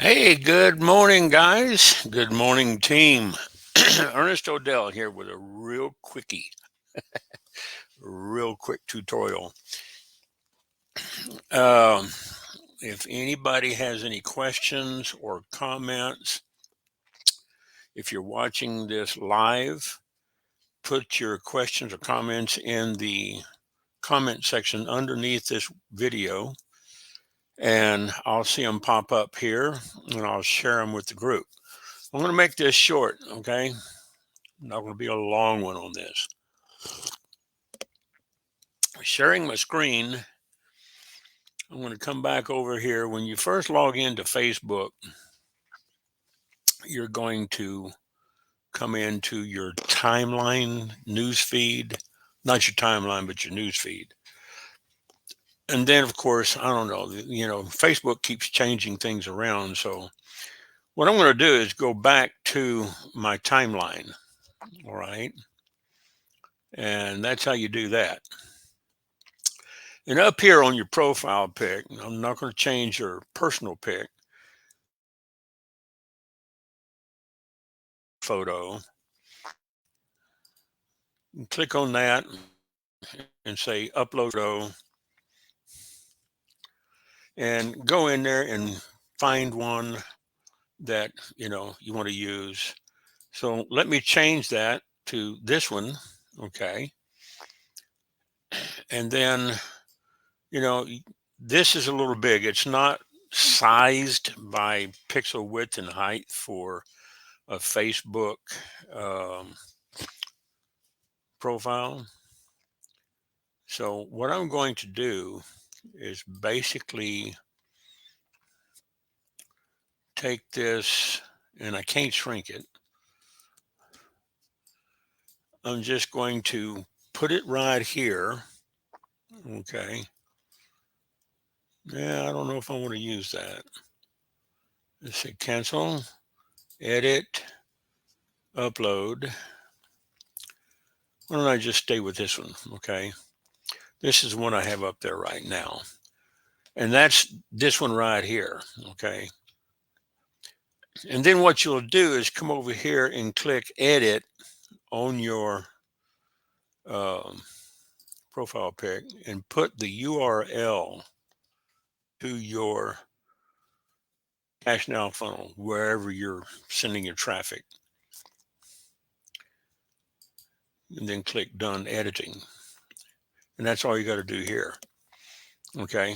Hey, good morning, guys. Good morning, team. Ernest Odell here with a real quick tutorial. Um, if anybody has any questions or comments, if you're watching this live, put your questions or comments in the comment section underneath this video, and I'll see them pop up here and I'll share them with the group. I'm going to make this short, okay? Not going to be a long one on this. Sharing my screen, I'm going to come back over here. When you first log into Facebook, you're going to come into your timeline news feed, not your timeline, but your news feed. And then, of course, I don't know, Facebook keeps changing things around. So, what I'm going to do is go back to my timeline. All right. And that's how you do that. And up here on your profile pic, I'm not going to change your personal pic photo. Click on that and say upload photo and go in there and find one that you want to use. So let me change that to this one. Okay. And then you know this is a little big. It's not sized by pixel width and height for a Facebook um, profile. So what I'm going to do is basically take this, and I can't shrink it. I'm just going to put it right here. Okay. Yeah, I don't know if I want to use that. Let's say cancel, edit, upload. Why don't I just stay with this one? Okay. This is the one I have up there right now. And that's this one right here. Okay. And then what you'll do is come over here and click edit on your um, profile pic and put the URL to your Cash Now funnel, wherever you're sending your traffic, and then click done editing. And that's all you got to do here. Okay.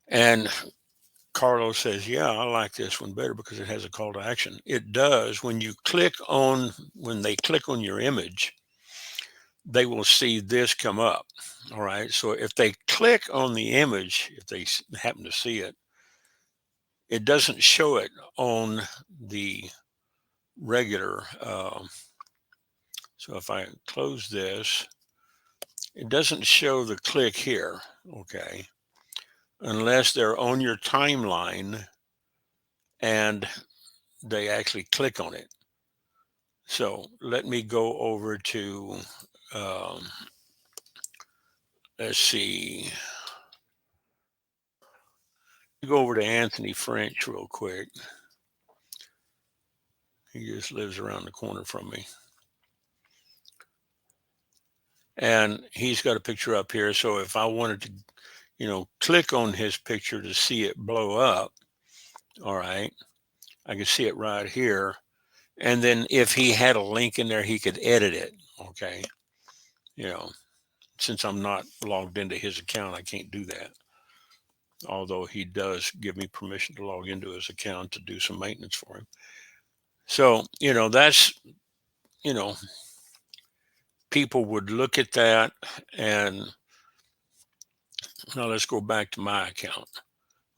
And Carlos says, yeah, I like this one better because it has a call to action. It does. When they click on your image, they will see this come up. All right. So if they click on the image, if they happen to see it, it doesn't show it on the regular. So if I close this, it doesn't show the click here. Okay. Unless they're on your timeline and they actually click on it. So let me go over to, um, let's see, go over to Anthony French real quick. He just lives around the corner from me. And he's got a picture up here. So if I wanted to, click on his picture to see it blow up, all right, I can see it right here. And then if he had a link in there, he could edit it. Okay. You know, since I'm not logged into his account, I can't do that. Although he does give me permission to log into his account to do some maintenance for him. So, that's, you know, people would look at that and now let's go back to my account.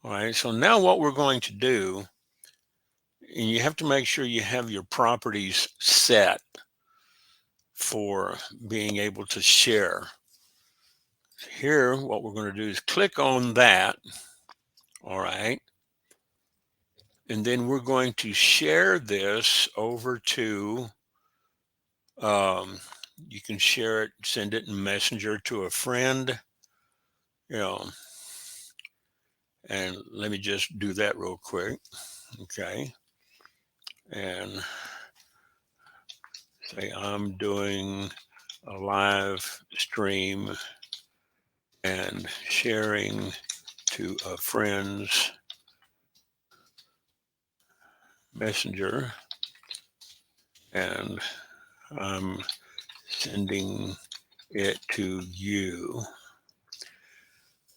All right. So now what we're going to do, and you have to make sure you have your properties set for being able to share. Here, what we're going to do is click on that. All right. And then we're going to share this over to, um, you can share it, send it in Messenger to a friend, you know, And let me just do that real quick. Okay. And say I'm doing a live stream and sharing to a friend's messenger, and I'm sending it to you.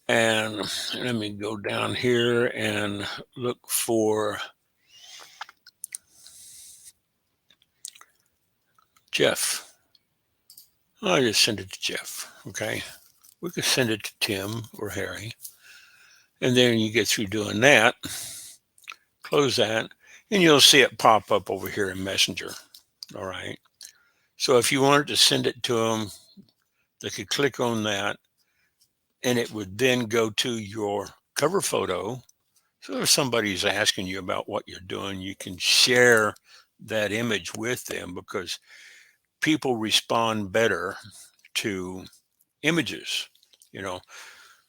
And let me go down here and look for Jeff. I'll just send it to Jeff. Okay. We could send it to Tim or Harry. And then you get through doing that, close that, and you'll see it pop up over here in Messenger. All right. So if you wanted to send it to them, they could click on that, and it would then go to your cover photo. So if somebody's asking you about what you're doing, you can share that image with them, because people respond better to images. You know,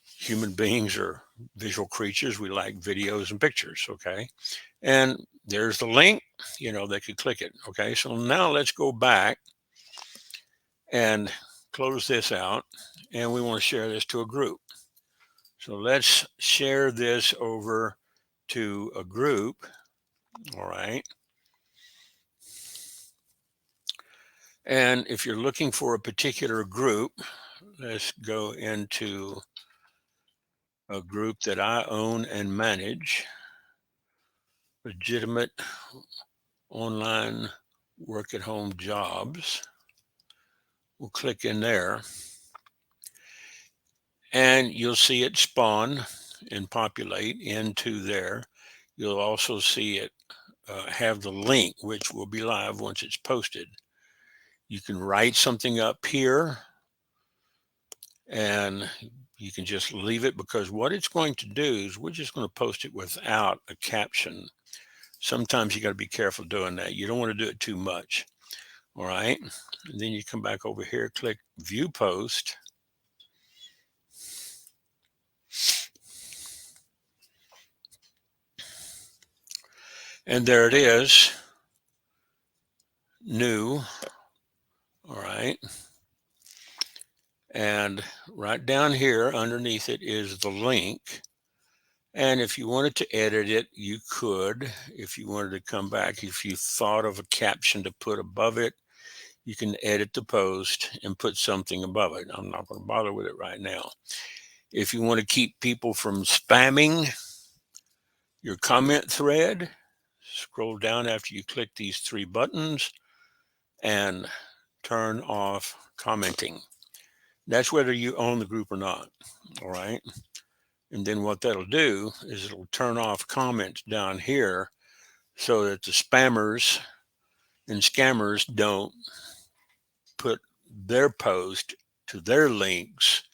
human beings are visual creatures. We like videos and pictures. Okay. And there's the link, they could click it. Okay. So now let's go back and close this out. And we want to share this to a group. So let's share this over to a group. All right. And if you're looking for a particular group, let's go into a group that I own and manage, legitimate online work at home jobs. We'll click in there and you'll see it spawn and populate into there. You'll also see it have the link, which will be live once it's posted. You can write something up here and you can just leave it, because what it's going to do is we're just going to post it without a caption. Sometimes you got to be careful doing that. You don't want to do it too much. All right. And then you come back over here, click view post. And there it is. New. All right. And right down here underneath it is the link. And if you wanted to edit it, you could. If you wanted to come back, if you thought of a caption to put above it, you can edit the post and put something above it. I'm not going to bother with it right now. If you want to keep people from spamming your comment thread, scroll down after you click these three buttons and turn off commenting. That's whether you own the group or not. All right. And then what that'll do is it'll turn off comments down here so that the spammers and scammers don't put their post to their links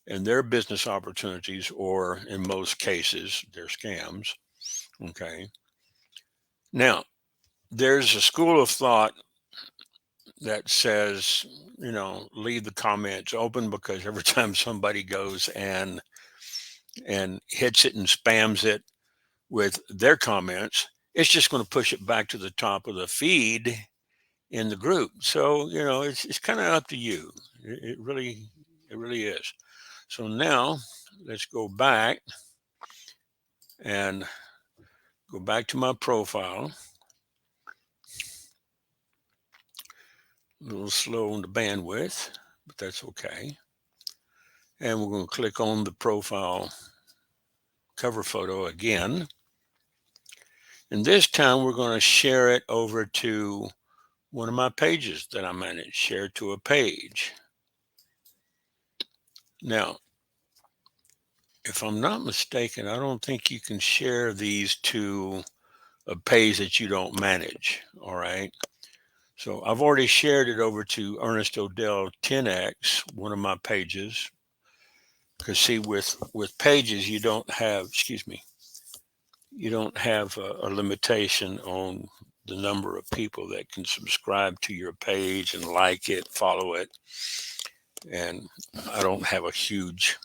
and their business opportunities, or in most cases, their scams. Okay. Now, there's a school of thought that says, leave the comments open, because every time somebody goes and hits it and spams it with their comments, it's just going to push it back to the top of the feed in the group. So, it's kind of up to you. It really is. So now let's go back and go back to my profile. A little slow on the bandwidth, but that's okay. And we're going to click on the profile cover photo again. And this time we're going to share it over to one of my pages that I manage, share to a page. Now, if I'm not mistaken, I don't think you can share these to a page that you don't manage. All right. So I've already shared it over to Ernest Odell 10X, one of my pages. Because see, with pages, you don't have, a limitation on the number of people that can subscribe to your page and like it, follow it. And I don't have a huge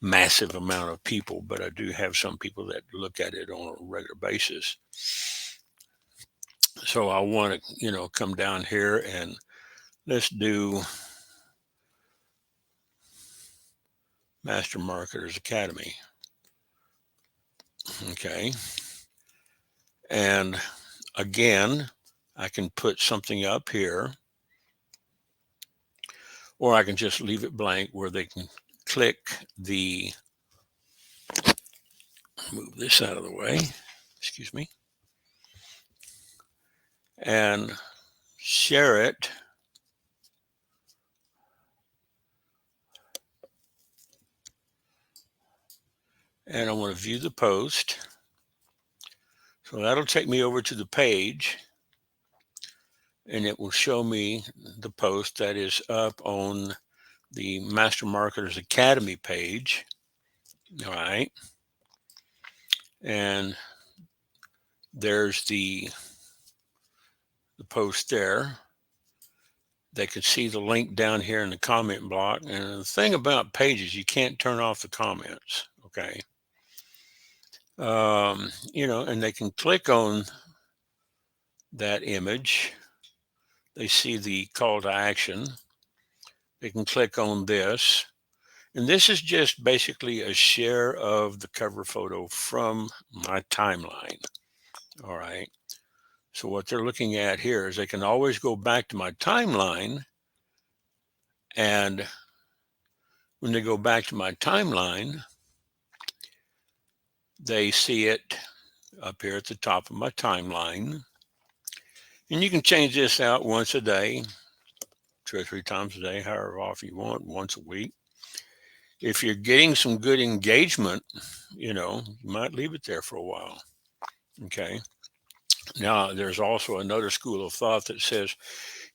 massive amount of people, but I do have some people that look at it on a regular basis. So I want to, come down here and let's do Master Marketers Academy. Okay. And again, I can put something up here, or I can just leave it blank where they can click the, move this out of the way, excuse me, and share it. And I want to view the post. So that'll take me over to the page, and it will show me the post that is up on the Master Marketers Academy page. All right. And there's the post there. They can see the link down here in the comment block. And the thing about pages, you can't turn off the comments. Okay. And they can click on that image. They see the call to action. They can click on this. And this is just basically a share of the cover photo from my timeline. All right. So what they're looking at here is they can always go back to my timeline. And when they go back to my timeline, they see it up here at the top of my timeline. And you can change this out once a day, 2 or 3 times a day, however often you want, once a week. If you're getting some good engagement, you might leave it there for a while. Okay. Now, there's also another school of thought that says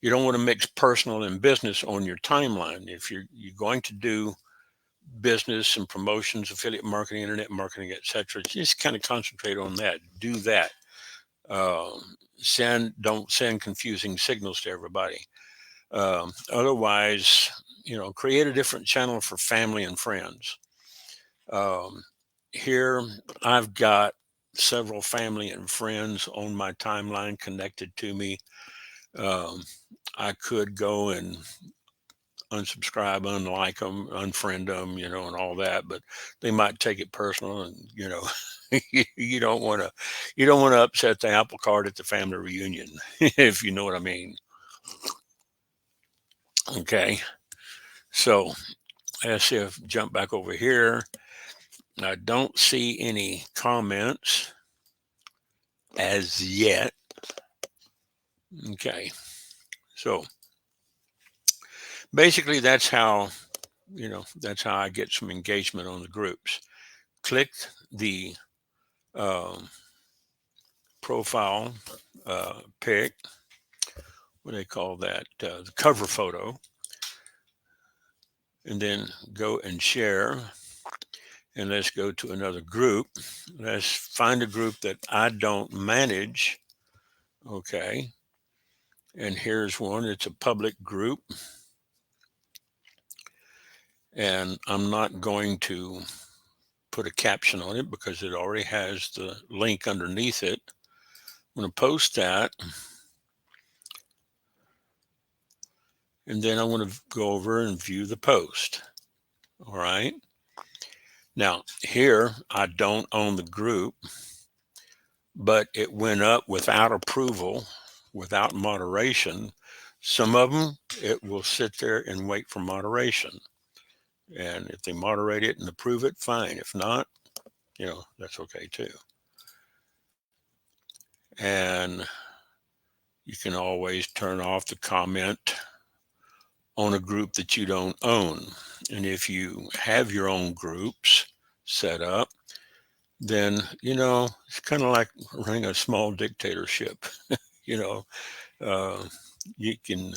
you don't want to mix personal and business on your timeline. If you're going to do business and promotions, affiliate marketing, internet marketing, etc., just kind of concentrate on that. Do that. Don't send confusing signals to everybody. Otherwise, create a different channel for family and friends. Here, I've got several family and friends on my timeline connected to me. I could go and unsubscribe, unlike them, unfriend them, and all that, but they might take it personal, and you don't want to upset the apple cart at the family reunion, if you know what I mean. Okay, so let's see if I jump back over here. I don't see any comments as yet. Okay, so basically that's how I get some engagement on the groups. Click the profile pic, what do they call that, the cover photo, and then go and share. And let's go to another group. Let's find a group that I don't manage. Okay. And here's one. It's a public group. And I'm not going to put a caption on it because it already has the link underneath it. I'm going to post that. And then I want to go over and view the post. All right. Now, here, I don't own the group, but it went up without approval, without moderation. Some of them, it will sit there and wait for moderation. And if they moderate it and approve it, fine. If not, that's okay too. And you can always turn off the comment on a group that you don't own. And if you have your own groups set up, then, it's kind of like running a small dictatorship. You can,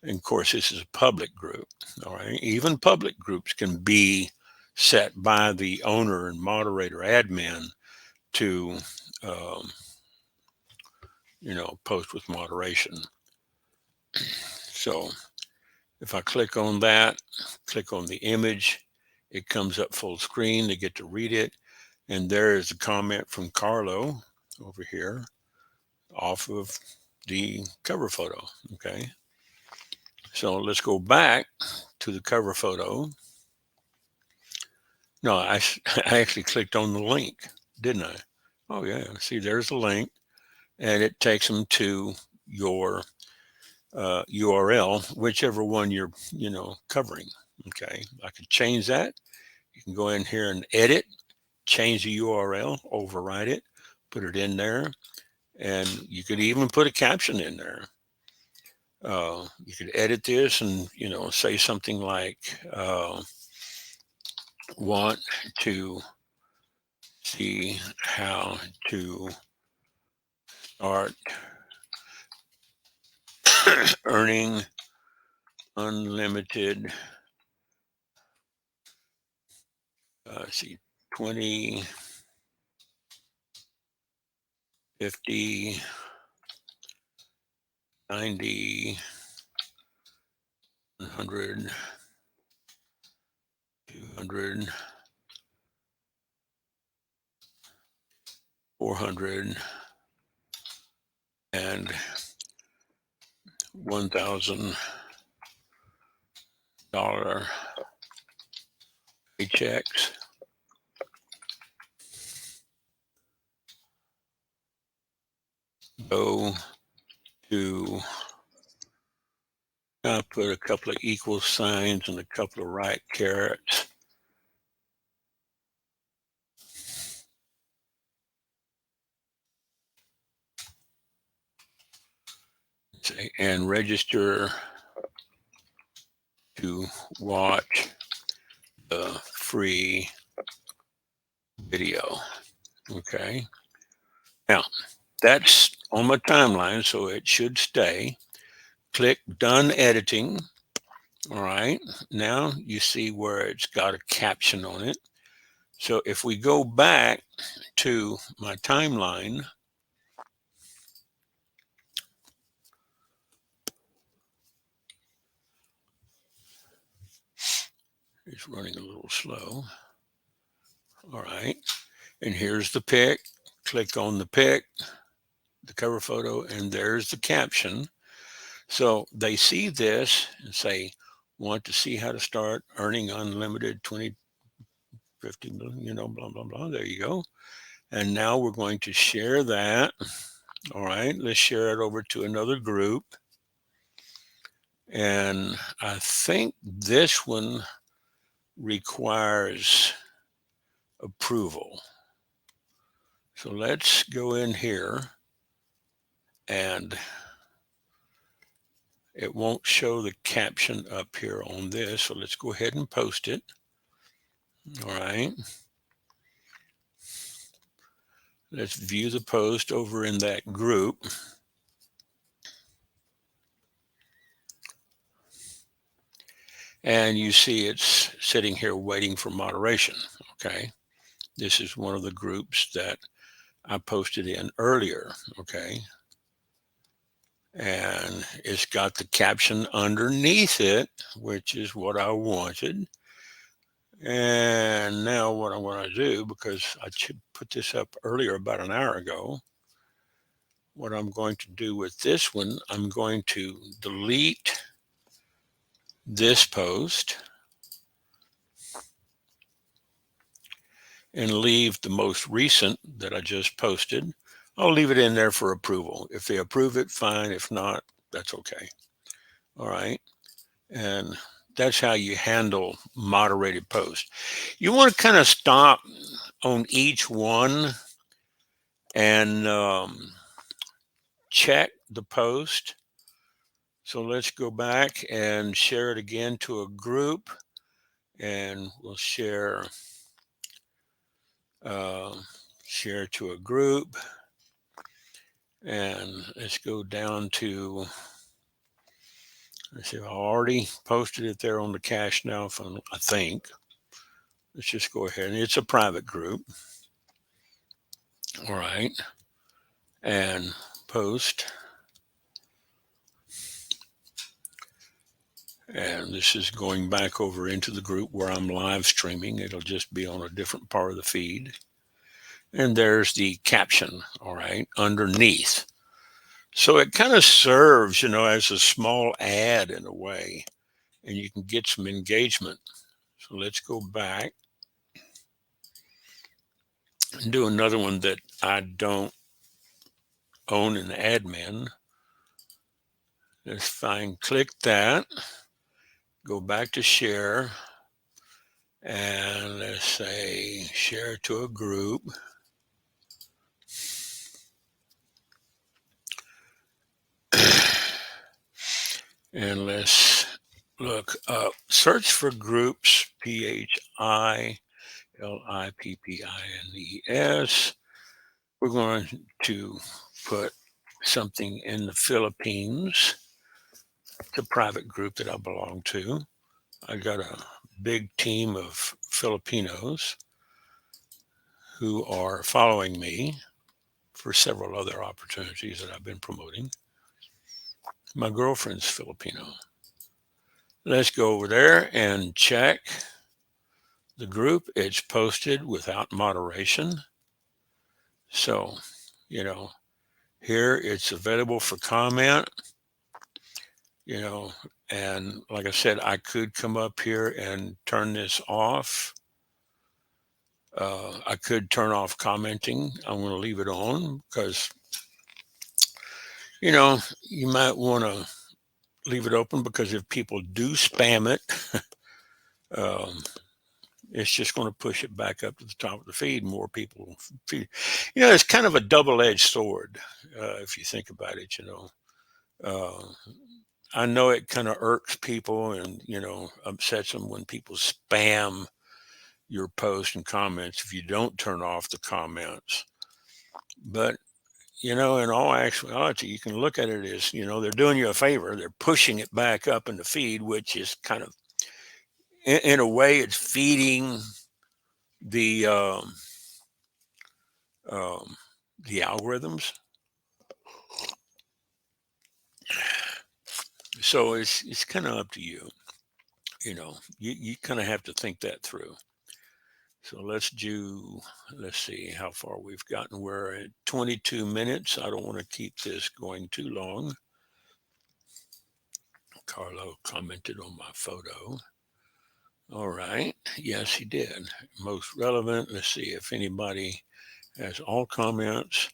and of course, this is a public group. All right. Even public groups can be set by the owner and moderator admin to, post with moderation. So if I click on that, click on the image, it comes up full screen. They get to read it. And there is a comment from Carlo over here off of the cover photo. Okay. So let's go back to the cover photo. No, I actually clicked on the link, didn't I? Oh yeah, see, there's the link, and it takes them to your URL, whichever one you're, covering. Okay, I could change that. You can go in here and edit, change the URL, override it, put it in there, and you could even put a caption in there. You could edit this and, say something like, want to see how to start earning unlimited, see, 20, 50, 90, 100, 200, 400, and 1,000 paychecks. Go to, I put a couple of equal signs and a couple of right carets. And register to watch the free video. Okay. Now, that's on my timeline, so it should stay. Click Done Editing. All right. Now you see where it's got a caption on it. So if we go back to my timeline, it's running a little slow. All right. And here's the pic. Click on the pic, the cover photo, and there's the caption. So they see this and say, want to see how to start earning unlimited 20, 50 million, blah, blah, blah. There you go. And now we're going to share that. All right, let's share it over to another group. And I think this one requires approval. So let's go in here, and it won't show the caption up here on this. So let's go ahead and post it. All right. Let's view the post over in that group. And you see it's sitting here waiting for moderation. Okay. This is one of the groups that I posted in earlier. Okay. And it's got the caption underneath it, which is what I wanted. And now what I'm going to do, because I put this up earlier about an hour ago, what I'm going to do with this one, I'm going to delete this post and leave the most recent that I just posted. I'll leave it in there for approval. If they approve it, fine. If not, that's okay. All right. And that's how you handle moderated posts. You want to kind of stop on each one and check the post. So let's go back and share it again to a group, and we'll share to a group, and let's go down to, let's see, I already posted it there on the Cash Now Fund, I think. Let's just go ahead, and it's a private group. All right, and post. And this is going back over into the group where I'm live streaming. It'll just be on a different part of the feed. And there's the caption, all right, underneath. So it kind of serves, as a small ad in a way, and you can get some engagement. So let's go back and do another one that I don't own an admin. Let's find, click that, go back to share, and let's say share to a group. And let's look up, search for groups, PHILIPPINES. We're going to put something in the Philippines. It's a private group that I belong to. I got a big team of Filipinos who are following me for several other opportunities that I've been promoting. My girlfriend's Filipino. Let's go over there and check the group. It's posted without moderation. So, here it's available for comment, and like I said, I could come up here and turn this off. I could turn off commenting. I'm going to leave it on because, you might want to leave it open because if people do spam it, it's just going to push it back up to the top of the feed. More people feed. It's kind of a double-edged sword if you think about it. I know it kind of irks people and upsets them when people spam your posts and comments if you don't turn off the comments. But in all actuality, you can look at it as they're doing you a favor. They're pushing it back up in the feed, which is kind of in a way it's feeding the algorithms. So it's kind of up to you. You kind of have to think that through. So let's see how far we've gotten. We're at 22 minutes. I don't want to keep this going too long. Carlo commented on my photo. All right. Yes, he did. Most relevant. Let's see if anybody has all comments.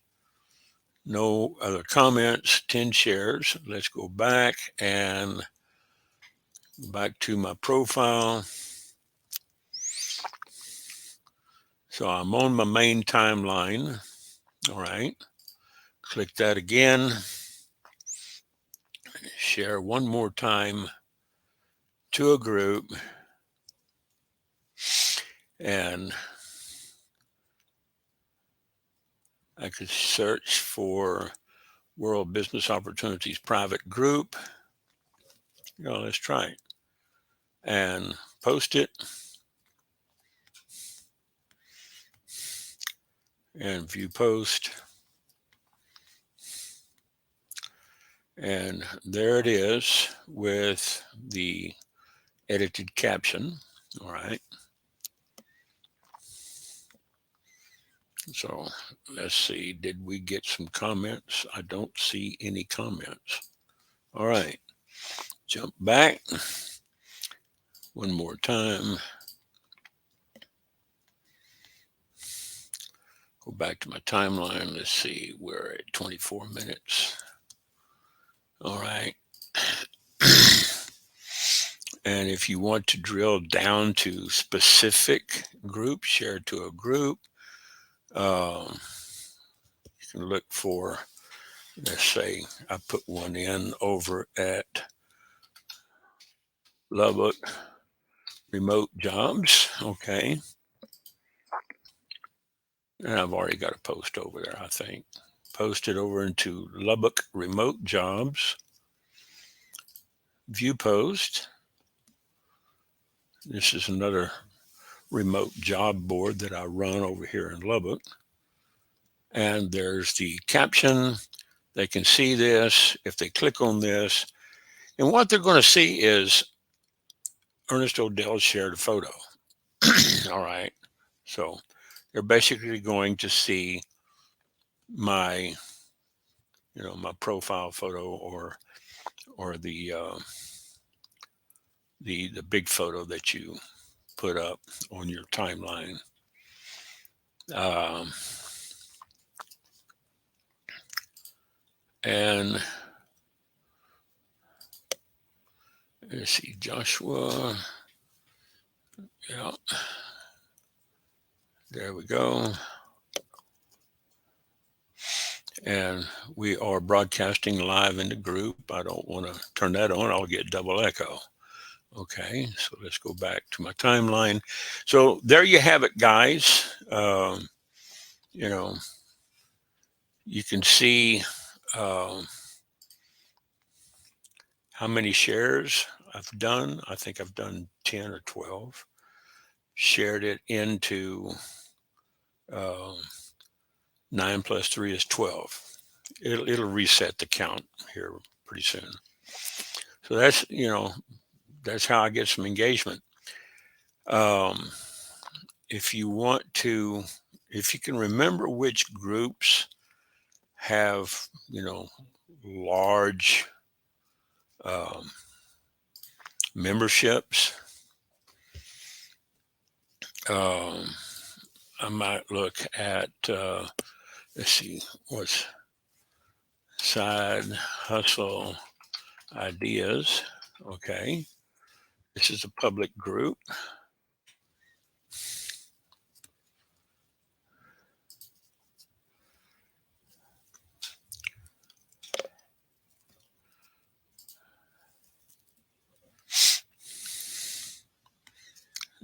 No other comments, 10 shares. Let's go back and back to my profile. So I'm on my main timeline. All right. Click that again. Share one more time to a group. And I could search for World Business Opportunities Private Group. Let's try it. And post it. And view post. And there it is with the edited caption. All right. So let's see. Did we get some comments? I don't see any comments. All right. Jump back one more time. Go back to my timeline. Let's see. We're at 24 minutes. All right. And if you want to drill down to specific groups, share to a group, you can look for, let's say, I put one in over at Lubbock Remote Jobs. Okay. And I've already got a post over there, I think. Posted over into Lubbock Remote Jobs. View post. This is another remote job board that I run over here in Lubbock. And there's the caption. They can see this if they click on this. And what they're going to see is Ernest Odell shared a photo. All right. So they're basically going to see my, my profile photo, or the big photo that you put up on your timeline. Um, and let's see, Joshua. Yeah, there we go. And we are broadcasting live in the group. I don't want to turn that on. I'll get double echo. Okay, so let's go back to my timeline. So there you have it, guys. You know, you can see how many shares I've done. I think I've done 10 or 12. Shared it into 9 plus 3 is 12. It'll reset the count here pretty soon. So that's how I get some engagement. If you can remember which groups have, large memberships, I might look at, let's see, what's Side Hustle Ideas. Okay. This is a public group.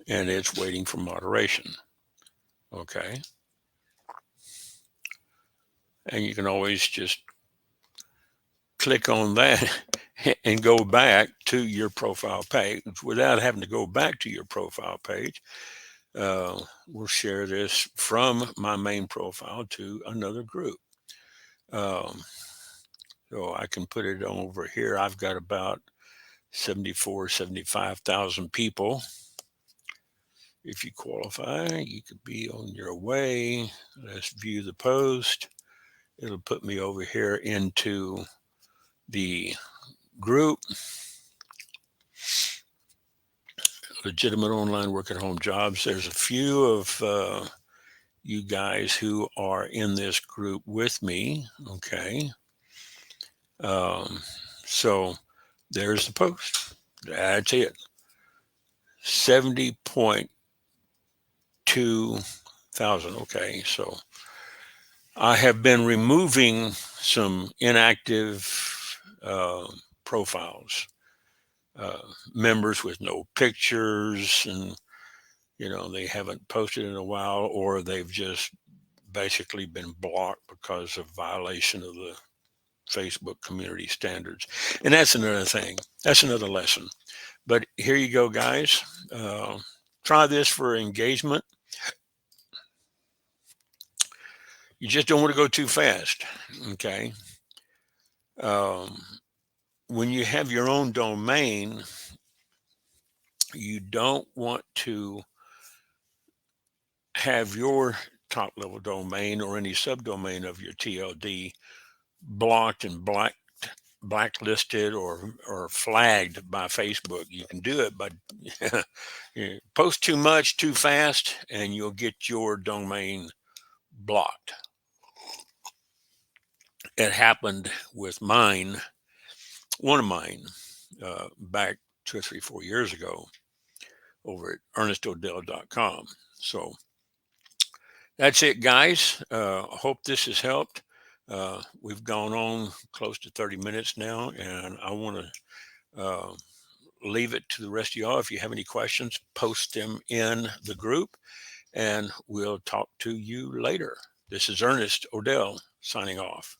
And it's waiting for moderation. Okay. And you can always just click on that and go back to your profile page without having to go back to your profile page. We'll share this from my main profile to another group. So I can put it over here. I've got about 75,000 people. If you qualify, you could be on your way. Let's view the post. It'll put me over here into the group. Legitimate online work at home jobs. There's a few of you guys who are in this group with me. Okay. So there's the post. That's it. 70.2 thousand. Okay. So I have been removing some inactive profiles, members with no pictures, and they haven't posted in a while, or they've just basically been blocked because of violation of the Facebook community standards. And that's another thing. That's another lesson. But here you go, guys. Try this for engagement. You just don't want to go too fast. Okay. When you have your own domain, you don't want to have your top level domain or any subdomain of your TLD blocked and blacklisted or flagged by Facebook. You can do it, but you post too much too fast and you'll get your domain blocked. It happened with mine, one of mine, back 2 or 3, 4 years ago over at ernestodell.com. So that's it, guys. Hope this has helped. We've gone on close to 30 minutes now, and I want to leave it to the rest of y'all. If you have any questions, post them in the group, and we'll talk to you later. This is Ernest Odell signing off.